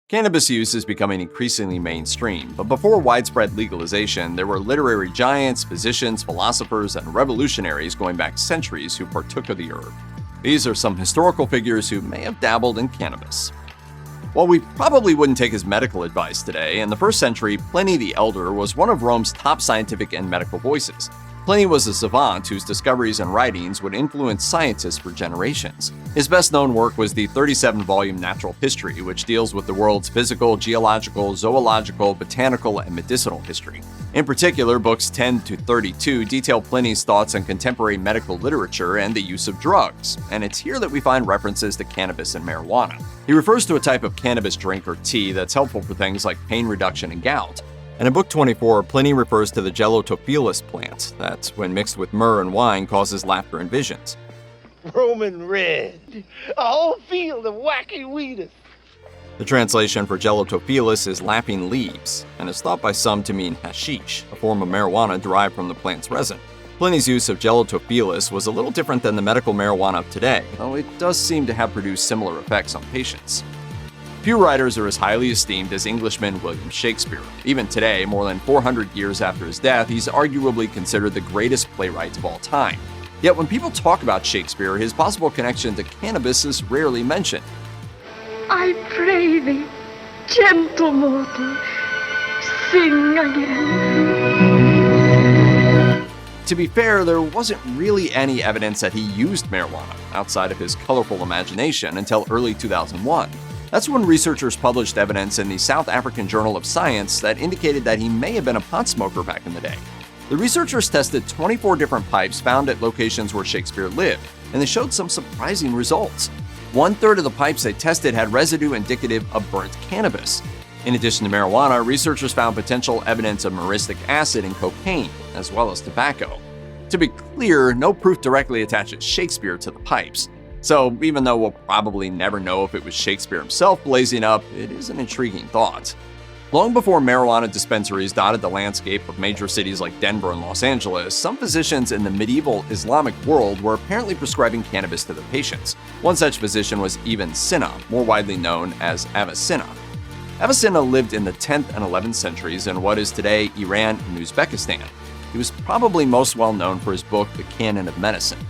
Cannabis use is becoming increasingly mainstream, but before widespread legalization, there were literary giants, physicians, philosophers, and revolutionaries going back centuries who partook of the herb. These are some historical figures who may have dabbled in cannabis. While we probably wouldn't take his medical advice today, in the 1st century, Pliny the Elder was one of Rome's top scientific and medical voices. Pliny was a savant whose discoveries and writings would influence scientists for generations. His best-known work was the 37-volume Natural History, which deals with the world's physical, geological, zoological, botanical, and medicinal history. In particular, books 10 to 32 detail Pliny's thoughts on contemporary medical literature and the use of drugs, and it's here that we find references to cannabis and marijuana. He refers to a type of cannabis drink or tea that's helpful for things like pain reduction and gout. And in Book 24, Pliny refers to the Gelotophilis plant that, when mixed with myrrh and wine, causes laughter and visions. Roman red, a whole field of wacky weeders. The translation for Gelotophilis is laughing leaves, and is thought by some to mean hashish, a form of marijuana derived from the plant's resin. Pliny's use of Gelotophilis was a little different than the medical marijuana of today, though it does seem to have produced similar effects on patients. Few writers are as highly esteemed as Englishman William Shakespeare. Even today, more than 400 years after his death, he's arguably considered the greatest playwright of all time. Yet when people talk about Shakespeare, his possible connection to cannabis is rarely mentioned. I pray thee, gentle mortal, sing again. To be fair, there wasn't really any evidence that he used marijuana outside of his colorful imagination until early 2001. That's when researchers published evidence in the South African Journal of Science that indicated that he may have been a pot smoker back in the day. The researchers tested 24 different pipes found at locations where Shakespeare lived, and they showed some surprising results. 1/3 of the pipes they tested had residue indicative of burnt cannabis. In addition to marijuana, researchers found potential evidence of myristic acid in cocaine, as well as tobacco. To be clear, no proof directly attaches Shakespeare to the pipes. So even though we'll probably never know if it was Shakespeare himself blazing up, it is an intriguing thought. Long before marijuana dispensaries dotted the landscape of major cities like Denver and Los Angeles, some physicians in the medieval Islamic world were apparently prescribing cannabis to their patients. One such physician was Ibn Sina, more widely known as Avicenna. Avicenna lived in the 10th and 11th centuries in what is today Iran and Uzbekistan. He was probably most well known for his book, The Canon of Medicine.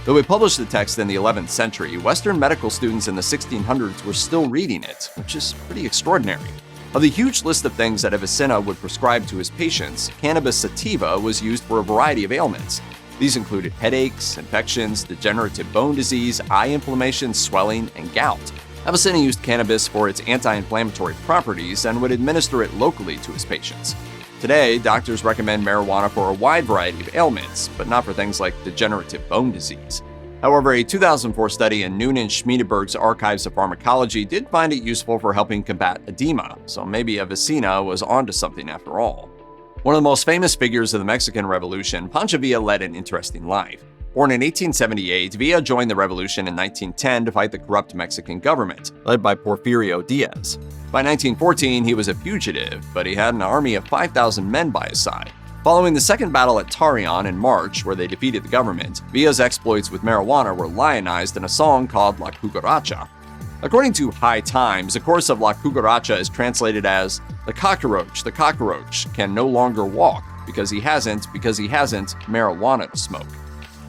Though he published the text in the 11th century, Western medical students in the 1600s were still reading it, which is pretty extraordinary. Of the huge list of things that Avicenna would prescribe to his patients, cannabis sativa was used for a variety of ailments. These included headaches, infections, degenerative bone disease, eye inflammation, swelling, and gout. Avicenna used cannabis for its anti-inflammatory properties and would administer it locally to his patients. Today, doctors recommend marijuana for a wide variety of ailments, but not for things like degenerative bone disease. However, a 2004 study in Noonan Schmiedeberg's Archives of Pharmacology did find it useful for helping combat edema, so maybe Avicenna was onto something after all. One of the most famous figures of the Mexican Revolution, Pancho Villa led an interesting life. Born in 1878, Villa joined the revolution in 1910 to fight the corrupt Mexican government, led by Porfirio Diaz. By 1914, he was a fugitive, but he had an army of 5,000 men by his side. Following the Second Battle at Tarion in March, where they defeated the government, Villa's exploits with marijuana were lionized in a song called La Cucaracha. According to High Times, the chorus of La Cucaracha is translated as, the cockroach, can no longer walk because he hasn't marijuana to smoke.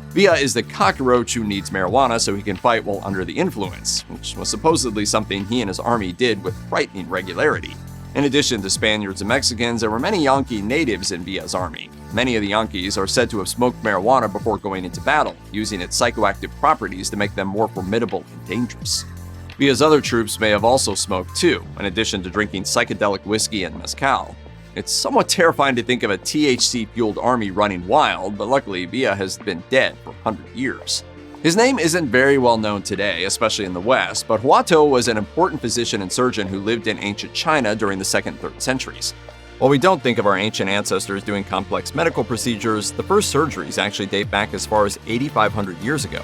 Villa is the cockroach who needs marijuana so he can fight while under the influence, which was supposedly something he and his army did with frightening regularity. In addition to Spaniards and Mexicans, there were many Yankee natives in Villa's army. Many of the Yankees are said to have smoked marijuana before going into battle, using its psychoactive properties to make them more formidable and dangerous. Villa's other troops may have also smoked too, in addition to drinking psychedelic whiskey and mezcal. It's somewhat terrifying to think of a THC-fueled army running wild, but luckily Villa has been dead for 100 years. His name isn't very well known today, especially in the West, but Hua Tuo was an important physician and surgeon who lived in ancient China during the 2nd and 3rd centuries. While we don't think of our ancient ancestors doing complex medical procedures, the first surgeries actually date back as far as 8,500 years ago.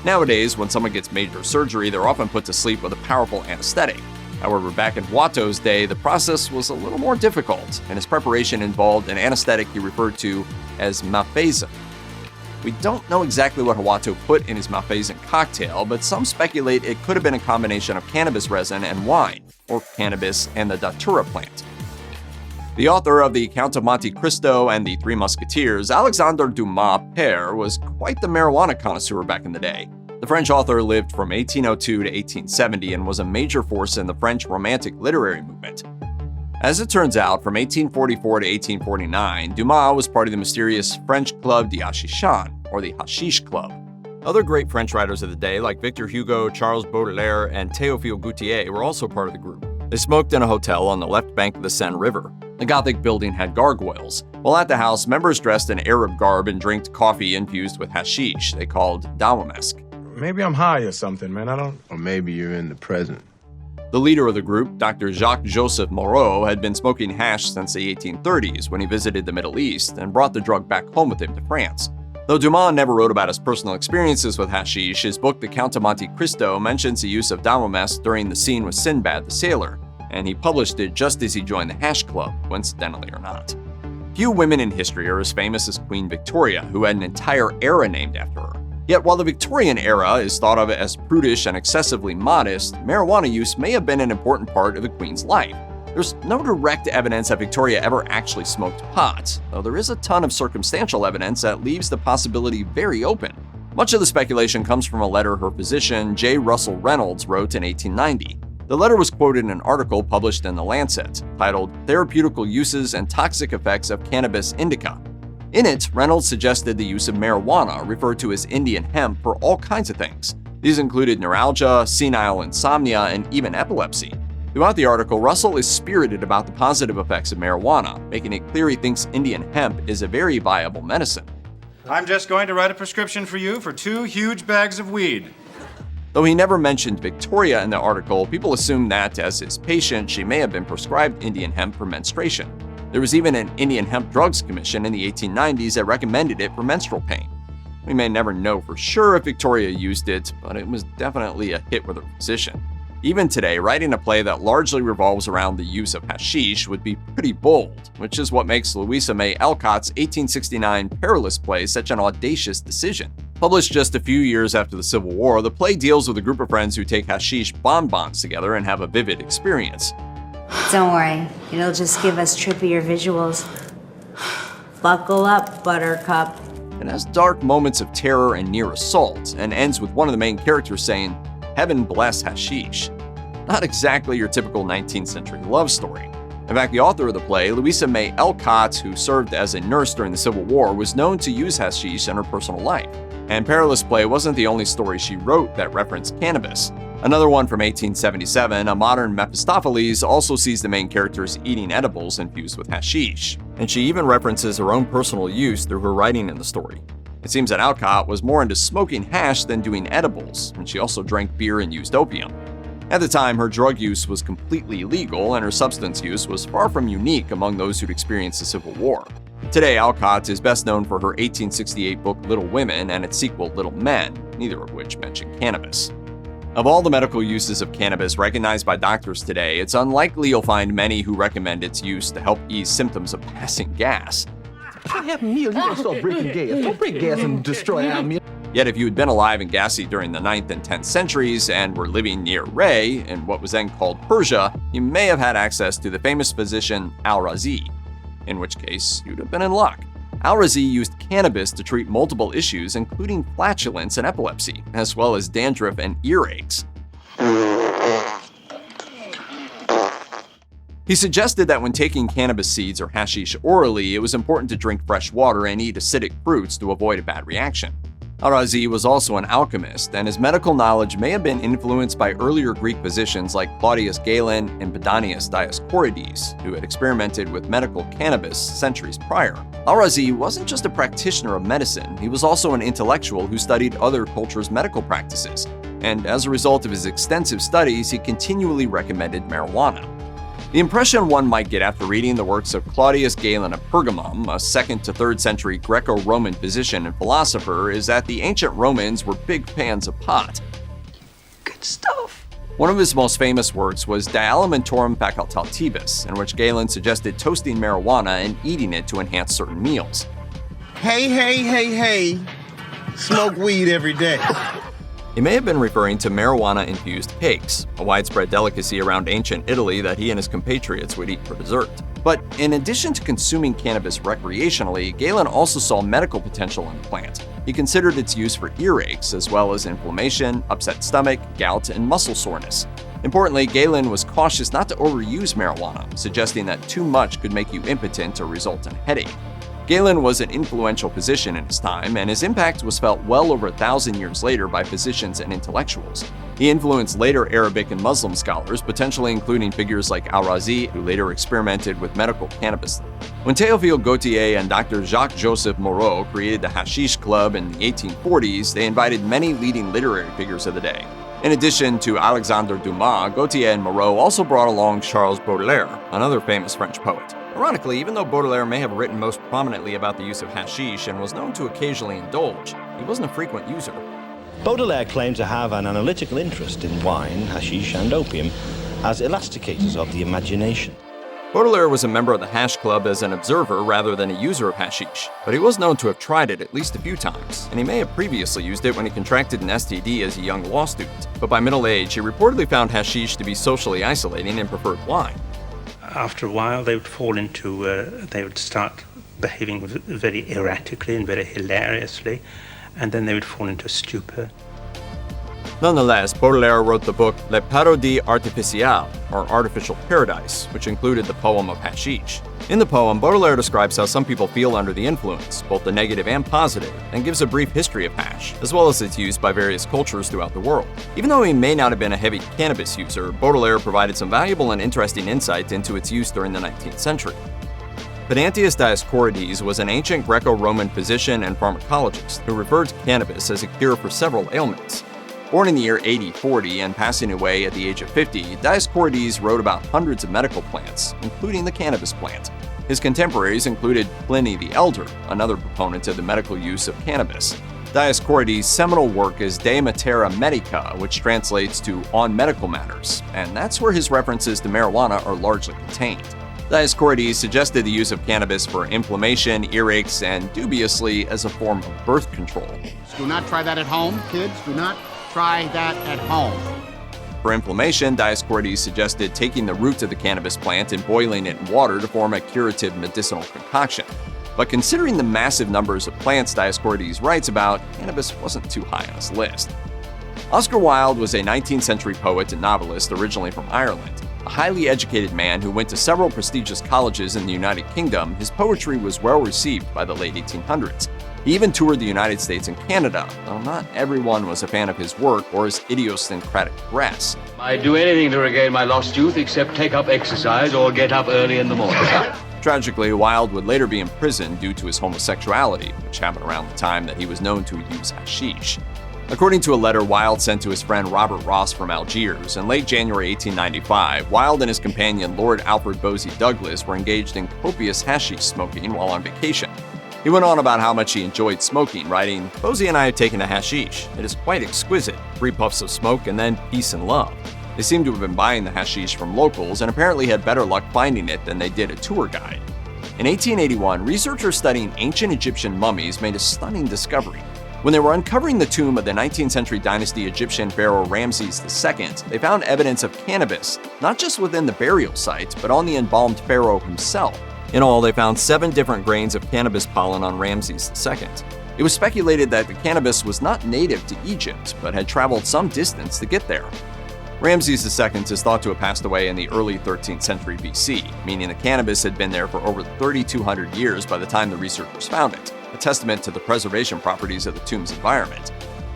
Nowadays, when someone gets major surgery, they're often put to sleep with a powerful anesthetic. However, back in Hua Tuo's day, the process was a little more difficult, and his preparation involved an anesthetic he referred to as malfeasance. We don't know exactly what Hua Tuo put in his malfeasance cocktail, but some speculate it could have been a combination of cannabis resin and wine. or cannabis and the datura plant. The author of The Count of Monte Cristo and The Three Musketeers, Alexandre Dumas père, was quite the marijuana connoisseur back in the day. The French author lived from 1802 to 1870 and was a major force in the French Romantic literary movement. As it turns out, from 1844 to 1849, Dumas was part of the mysterious French Club de Hashishan, or the Hashish Club. Other great French writers of the day, like Victor Hugo, Charles Baudelaire, and Théophile Gautier, were also part of the group. They smoked in a hotel on the left bank of the Seine River. The Gothic building had gargoyles. While at the house, members dressed in Arab garb and drank coffee infused with hashish they called dawamesk. Maybe I'm high or something, man. Or maybe you're in the present. The leader of the group, Dr. Jacques-Joseph Moreau, had been smoking hash since the 1830s when he visited the Middle East and brought the drug back home with him to France. Though Dumas never wrote about his personal experiences with hashish, his book The Count of Monte Cristo mentions the use of dawamesk during the scene with Sinbad the sailor, and he published it just as he joined the hash club, coincidentally or not. Few women in history are as famous as Queen Victoria, who had an entire era named after her. Yet while the Victorian era is thought of as prudish and excessively modest, marijuana use may have been an important part of the Queen's life. There's no direct evidence that Victoria ever actually smoked pot, though there is a ton of circumstantial evidence that leaves the possibility very open. Much of the speculation comes from a letter her physician, J. Russell Reynolds, wrote in 1890. The letter was quoted in an article published in The Lancet, titled Therapeutical Uses and Toxic Effects of Cannabis Indica. In it, Reynolds suggested the use of marijuana, referred to as Indian hemp, for all kinds of things. These included neuralgia, senile insomnia, and even epilepsy. Throughout the article, Russell is spirited about the positive effects of marijuana, making it clear he thinks Indian hemp is a very viable medicine. I'm just going to write a prescription for you for 2 huge bags of weed. Though he never mentioned Victoria in the article, people assume that, as his patient, she may have been prescribed Indian hemp for menstruation. There was even an Indian Hemp Drugs Commission in the 1890s that recommended it for menstrual pain. We may never know for sure if Victoria used it, but it was definitely a hit with her physician. Even today, writing a play that largely revolves around the use of hashish would be pretty bold, which is what makes Louisa May Alcott's 1869 Perilous play such an audacious decision. Published just a few years after the Civil War, the play deals with a group of friends who take hashish bonbons together and have a vivid experience. Don't worry, it'll just give us trippier visuals. Buckle up, Buttercup. It has dark moments of terror and near assault, and ends with one of the main characters saying, "Heaven bless hashish." Not exactly your typical 19th century love story. In fact, the author of the play, Louisa May Alcott, who served as a nurse during the Civil War, was known to use hashish in her personal life. And Perilous Play wasn't the only story she wrote that referenced cannabis. Another one from 1877, A Modern Mephistopheles, also sees the main characters eating edibles infused with hashish. And she even references her own personal use through her writing in the story. It seems that Alcott was more into smoking hash than doing edibles, and she also drank beer and used opium. At the time, her drug use was completely legal, and her substance use was far from unique among those who'd experienced the Civil War. Today, Alcott is best known for her 1868 book Little Women and its sequel Little Men, neither of which mention cannabis. Of all the medical uses of cannabis recognized by doctors today, it's unlikely you'll find many who recommend its use to help ease symptoms of passing gas. What happened, Neil? You gonna start breaking gas. Don't break gas and destroy our meal. Yet if you had been alive and gassy during the 9th and 10th centuries and were living near Ray, in what was then called Persia, you may have had access to the famous physician Al-Razi, in which case you'd have been in luck. Al-Razi used cannabis to treat multiple issues, including flatulence and epilepsy, as well as dandruff and earaches. He suggested that when taking cannabis seeds or hashish orally, it was important to drink fresh water and eat acidic fruits to avoid a bad reaction. Al-Razi was also an alchemist, and his medical knowledge may have been influenced by earlier Greek physicians like Claudius Galen and Pedanius Dioscorides, who had experimented with medical cannabis centuries prior. Al-Razi wasn't just a practitioner of medicine, he was also an intellectual who studied other cultures' medical practices, and as a result of his extensive studies, he continually recommended marijuana. The impression one might get after reading the works of Claudius Galen of Pergamum, a 2nd to 3rd century Greco-Roman physician and philosopher, is that the ancient Romans were big fans of pot. Good stuff. One of his most famous works was De Alimentorum Facultatibus, in which Galen suggested toasting marijuana and eating it to enhance certain meals. Hey, smoke weed every day. He may have been referring to marijuana-infused cakes, a widespread delicacy around ancient Italy that he and his compatriots would eat for dessert. But in addition to consuming cannabis recreationally, Galen also saw medical potential in the plant. He considered its use for earaches, as well as inflammation, upset stomach, gout, and muscle soreness. Importantly, Galen was cautious not to overuse marijuana, suggesting that too much could make you impotent or result in headache. Galen was an influential physician in his time, and his impact was felt well over 1,000 years later by physicians and intellectuals. He influenced later Arabic and Muslim scholars, potentially including figures like Al-Razi, who later experimented with medical cannabis. When Théophile Gautier and Dr. Jacques-Joseph Moreau created the Hashish Club in the 1840s, they invited many leading literary figures of the day. In addition to Alexandre Dumas, Gautier and Moreau also brought along Charles Baudelaire, another famous French poet. Ironically, even though Baudelaire may have written most prominently about the use of hashish and was known to occasionally indulge, he wasn't a frequent user. Baudelaire claimed to have an analytical interest in wine, hashish, and opium as elasticators of the imagination. Baudelaire was a member of the Hash Club as an observer rather than a user of hashish, but he was known to have tried it at least a few times, and he may have previously used it when he contracted an STD as a young law student. But by middle age, he reportedly found hashish to be socially isolating and preferred wine. After a while, they would start behaving very erratically and very hilariously, and then they would fall into stupor. Nonetheless, Baudelaire wrote the book Le Paradis Artificiel, or Artificial Paradise, which included the poem of Hashish. In the poem, Baudelaire describes how some people feel under the influence, both the negative and positive, and gives a brief history of hash, as well as its use by various cultures throughout the world. Even though he may not have been a heavy cannabis user, Baudelaire provided some valuable and interesting insight into its use during the 19th century. Pedanius Dioscorides was an ancient Greco-Roman physician and pharmacologist who referred to cannabis as a cure for several ailments. Born in the year 8040 and passing away at the age of 50, Dioscorides wrote about hundreds of medical plants, including the cannabis plant. His contemporaries included Pliny the Elder, another proponent of the medical use of cannabis. Dioscorides' seminal work is De Matera Medica, which translates to On Medical Matters, and that's where his references to marijuana are largely contained. Dioscorides suggested the use of cannabis for inflammation, earaches, and dubiously as a form of birth control. Do not try that at home, kids. Do not try that at home. For inflammation, Dioscorides suggested taking the roots of the cannabis plant and boiling it in water to form a curative medicinal concoction. But considering the massive numbers of plants Dioscorides writes about, cannabis wasn't too high on his list. Oscar Wilde was a 19th century poet and novelist originally from Ireland. A highly educated man who went to several prestigious colleges in the United Kingdom, his poetry was well received by the late 1800s. He even toured the United States and Canada, though not everyone was a fan of his work or his idiosyncratic dress. I'd do anything to regain my lost youth except take up exercise or get up early in the morning. Tragically, Wilde would later be imprisoned due to his homosexuality, which happened around the time that he was known to use hashish. According to a letter Wilde sent to his friend Robert Ross from Algiers, in late January 1895, Wilde and his companion Lord Alfred Bosie Douglas were engaged in copious hashish smoking while on vacation. He went on about how much he enjoyed smoking, writing, "Bosie and I have taken to hashish. It is quite exquisite. 3 puffs of smoke and then peace and love." They seem to have been buying the hashish from locals and apparently had better luck finding it than they did a tour guide. In 1881, researchers studying ancient Egyptian mummies made a stunning discovery. When they were uncovering the tomb of the 19th century dynasty Egyptian pharaoh Ramses II, they found evidence of cannabis, not just within the burial site, but on the embalmed pharaoh himself. In all, they found 7 different grains of cannabis pollen on Ramses II. It was speculated that the cannabis was not native to Egypt, but had traveled some distance to get there. Ramses II is thought to have passed away in the early 13th century BC, meaning the cannabis had been there for over 3,200 years by the time the researchers found it, a testament to the preservation properties of the tomb's environment.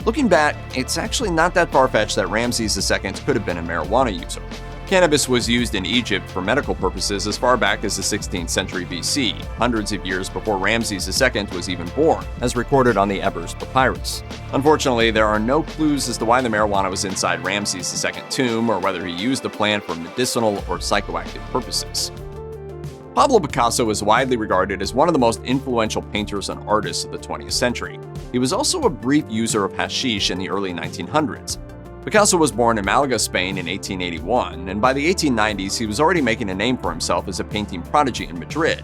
Looking back, it's actually not that far-fetched that Ramses II could have been a marijuana user. Cannabis was used in Egypt for medical purposes as far back as the 16th century BC, hundreds of years before Ramses II was even born, as recorded on the Ebers Papyrus. Unfortunately, there are no clues as to why the marijuana was inside Ramses II's tomb or whether he used the plant for medicinal or psychoactive purposes. Pablo Picasso is widely regarded as one of the most influential painters and artists of the 20th century. He was also a brief user of hashish in the early 1900s. Picasso was born in Malaga, Spain in 1881, and by the 1890s he was already making a name for himself as a painting prodigy in Madrid.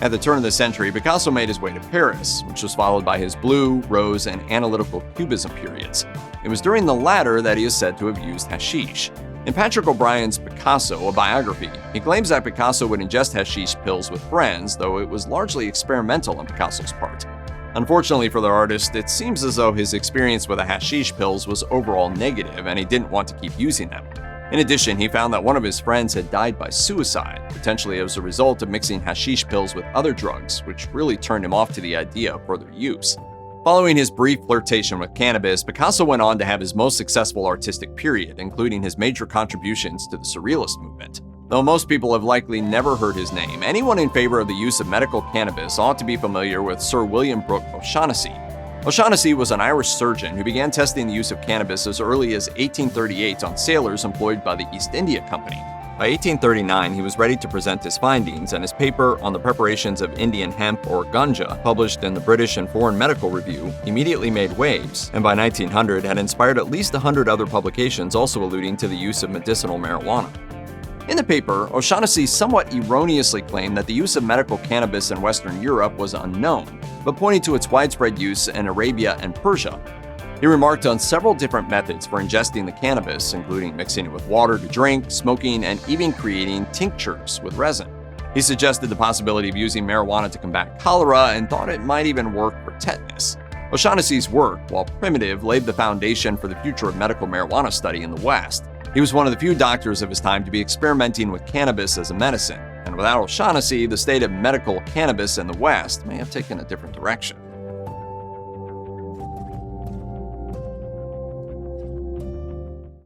At the turn of the century, Picasso made his way to Paris, which was followed by his blue, rose, and analytical cubism periods. It was during the latter that he is said to have used hashish. In Patrick O'Brien's Picasso, a biography, he claims that Picasso would ingest hashish pills with friends, though it was largely experimental on Picasso's part. Unfortunately for the artist, it seems as though his experience with the hashish pills was overall negative and he didn't want to keep using them. In addition, he found that one of his friends had died by suicide, potentially as a result of mixing hashish pills with other drugs, which really turned him off to the idea of further use. Following his brief flirtation with cannabis, Picasso went on to have his most successful artistic period, including his major contributions to the Surrealist movement. Though most people have likely never heard his name, anyone in favor of the use of medical cannabis ought to be familiar with Sir William Brooke O'Shaughnessy. O'Shaughnessy was an Irish surgeon who began testing the use of cannabis as early as 1838 on sailors employed by the East India Company. By 1839, he was ready to present his findings, and his paper on the preparations of Indian hemp or ganja, published in the British and Foreign Medical Review, immediately made waves, and by 1900 had inspired at least 100 other publications also alluding to the use of medicinal marijuana. In the paper, O'Shaughnessy somewhat erroneously claimed that the use of medical cannabis in Western Europe was unknown, but pointed to its widespread use in Arabia and Persia. He remarked on several different methods for ingesting the cannabis, including mixing it with water to drink, smoking, and even creating tinctures with resin. He suggested the possibility of using marijuana to combat cholera and thought it might even work for tetanus. O'Shaughnessy's work, while primitive, laid the foundation for the future of medical marijuana study in the West. He was one of the few doctors of his time to be experimenting with cannabis as a medicine, and without O'Shaughnessy, the state of medical cannabis in the West may have taken a different direction.